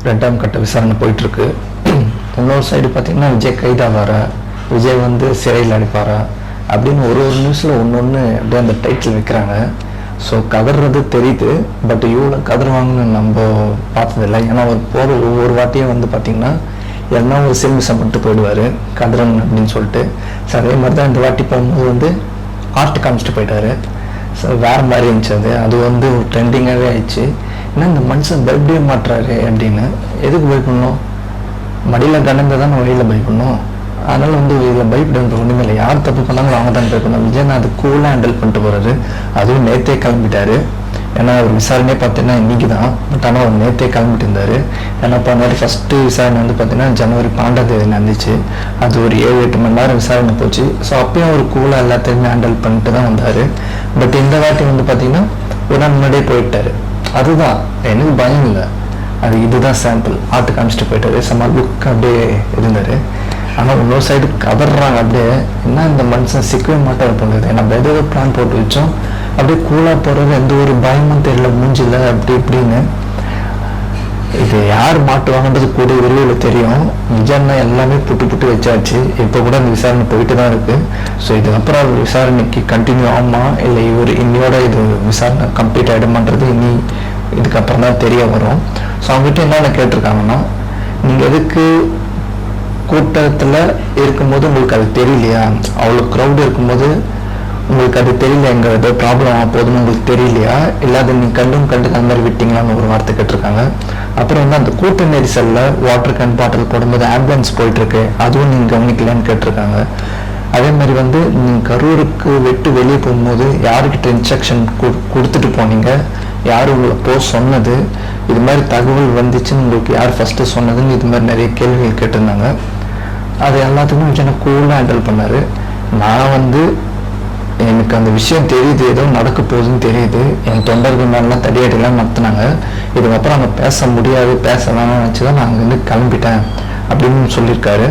ரெண்டாம் கட்ட விசாரணை போயிட்டுருக்கு. இன்னொரு சைடு பார்த்தீங்கன்னா விஜய் கைதாவாரா, விஜய் வந்து சிறையில் அடைப்பாரா அப்படின்னு ஒரு நியூஸில் ஒன்று அப்படியே அந்த டைட்டில் வைக்கிறாங்க. ஸோ கதறது தெரியுது, பட் இவ்வளோ கதறுவாங்கன்னு நம்ம பார்த்ததில்லை. ஏன்னா அவர் போகிற ஒவ்வொரு வாட்டியும் வந்து பார்த்திங்கன்னா எல்லாம் ஒரு சில்மிசம் பண்ணிட்டு போயிடுவார் கதறன் அப்படின்னு சொல்லிட்டு. ஸோ அதே மாதிரி தான் இந்த வாட்டி போகும்போது வந்து ஆர்ட் காமிச்சிட்டு போயிட்டார். ஸோ வேறு மாதிரி இருந்துச்சு. அது வந்து ஒரு ட்ரெண்டிங்காகவே ஆயிடுச்சு. ஏன்னா இந்த மனுஷன் பயப்படவே மாட்டுறாரு அப்படின்னு. எதுக்கு பயப்படணும்? மடியில் கணங்க தான் வழியில் பயப்படணும். அதனால் வந்து இதில் பயப்படுறது ஒன்றுமே இல்லை. யார் தப்பு பண்ணாலும் அவங்க தான் பயப்படணும். விஜய் அது கூலாக ஹேண்டில் பண்ணிட்டு போகிறாரு. அதுவும் நேற்றே கிளம்பிட்டாரு. ஏன்னா அவர் விசாரணையே பார்த்தீங்கன்னா இன்றைக்கி தான், பட் ஆனால் அவர் நேற்றே கிளம்பிட்டு இருந்தார். ஏன்னா போன ஃபஸ்ட்டு விசாரணை வந்து பார்த்தீங்கன்னா ஜனவரி 12 நடந்துச்சு. அது ஒரு 7-8 மணி நேரம் விசாரணை போச்சு. ஸோ அப்பயும் அவர் கூலாக எல்லாத்தையுமே ஹேண்டில் பண்ணிட்டு தான் வந்தார். பட் இந்த வாட்டி வந்து பார்த்தீங்கன்னா ஒரு நாள் முன்னாடியே போயிட்டார். அதுதான் எனக்கு பயம் இல்லை. அது இதுதான் சாம்பிள். ஆட்டு காமிச்சிட்டு போயிட்டாரு. செம்ம லுக் அப்படியே இருந்தார். ஆனால் இன்னொரு சைடு கதறாங்க அப்படியே. என்ன இந்த மனுஷன் சிக்கவே மாட்டார் பண்ணுறது. நம்ம ஏதோ பிளான் போட்டு வச்சோம், அப்படியே கூலாக போகிறது, எந்த ஒரு பயமும் தெரியல மூஞ்சில் அப்படி இப்படின்னு. இது யார் மாட்டுவாங்கன்றது கூட வெளியில் தெரியும். விஜயன்னா எல்லாமே புட்டு வச்சாச்சு. இப்போ கூட அந்த விசாரணை போயிட்டு தான் இருக்குது. ஸோ இதுக்கப்புறம் அவர் விசாரணைக்கு கண்டினியூ ஆகுமா இல்லை இவர் இன்னையோட இது விசாரணை கம்ப்ளீட் ஆகிடுமான்றது இனி இதுக்கப்புறம் தான் தெரிய வரும். ஸோ அவங்ககிட்ட என்னென்ன கேட்டிருக்காங்கன்னா, நீங்கள் எதுக்கு கூட்டத்தில் இருக்கும்போது உங்களுக்கு அது தெரியலையா? அவ்வளோ க்ரௌடு இருக்கும்போது உங்களுக்கு அது தெரியல, எங்கே ஏதோ ப்ராப்ளம் ஆக போகுதுன்னு உங்களுக்கு தெரியலையா? இல்லாத நீங்கள் கண்டு அந்த மாதிரி விட்டீங்களான்னு ஒரு வார்த்தை கேட்டிருக்காங்க. அப்புறம் வந்து அந்த கூட்ட நெரிசலில் வாட்டர் கேன் பாட்டில் போடும்போது ஆம்புலன்ஸ் போயிட்டுருக்கு, அதுவும் நீங்கள் கவனிக்கலான்னு கேட்டிருக்காங்க. அதே மாதிரி வந்து நீங்கள் கரூருக்கு விட்டு வெளியே போகும்போது யாருக்கிட்ட இன்ஸ்ட்ரக்ஷன் கொடுத்துட்டு போனீங்க, யார் உங்களை போக சொன்னது, இது மாதிரி தகவல் வந்துச்சுன்னு உங்களுக்கு யார் ஃபஸ்ட்டு சொன்னதுன்னு இது மாதிரி நிறைய கேள்விகள் கேட்டிருந்தாங்க. அது எல்லாத்துக்கும் விஜய் கூலாக ஹேண்டில் பண்ணார். நான் வந்து எனக்கு அந்த விஷயம் தெரியுது, ஏதோ நடக்க போகுதுன்னு தெரியுது. என் தொண்டர்கள் மேலாம் தடியடிலாம் நடத்தினாங்க. இதுக்கப்புறம் அங்கே பேச முடியாது, பேச வேணாம்னு நினச்சி தான் நான் அங்கேருந்து கிளம்பிட்டேன் அப்படின்னு சொல்லியிருக்காரு.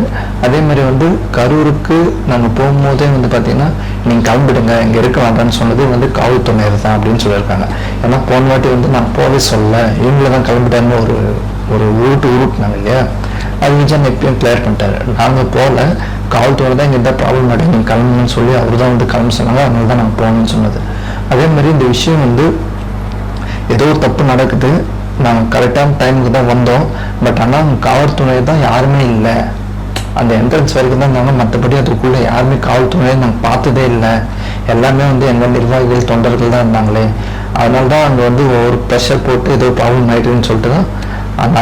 அதே மாதிரி வந்து கரூருக்கு நாங்கள் போகும்போதே வந்து பார்த்தீங்கன்னா நீங்கள் கிளம்பிடுங்க, இங்கே இருக்க வேண்டாம்னு சொன்னது வந்து காவல்துறையினர் தான் அப்படின்னு சொல்லியிருக்காங்க. ஏன்னா போன வாட்டி வந்து நான் போகவே சொல்ல, இவங்கள தான் கிளம்பிட்டாருன்னு ஒரு உருட்டுனாங்க இல்லையா? அது விஜய் எப்பயும் கிளியர் பண்ணிட்டாரு. நாங்கள் போகல, காவல்துறை தான் இங்கே எந்த ப்ராப்ளம் ஆகிடும், நீங்கள் கிளம்புன்னு சொல்லி அவர் தான் வந்து கிளம்ப சொன்னாங்க. அதனால தான் நாங்கள் போகணும்னு சொன்னது. அதே மாதிரி இந்த விஷயம் வந்து ஏதோ ஒரு தப்பு நடக்குது, நாங்கள் கரெக்டான டைமுக்கு தான் வந்தோம், பட் ஆனால் காவல்துறை தான் யாருமே இல்லை. அந்த என்ட்ரன்ஸ் வரைக்கும் தான் இருந்தாங்க, மற்றபடி அதுக்குள்ளே யாருமே காவல்துறையை நாங்கள் பார்த்ததே இல்லை. எல்லாமே வந்து எங்கள் நிர்வாகிகள் தொண்டர்கள் தான் இருந்தாங்களே. அதனால தான் அங்கே வந்து ஒரு ப்ரெஷர் போட்டு ஏதோ ப்ராப்ளம் ஆகிடுதுன்னு சொல்லிட்டு தான் நாங்கள்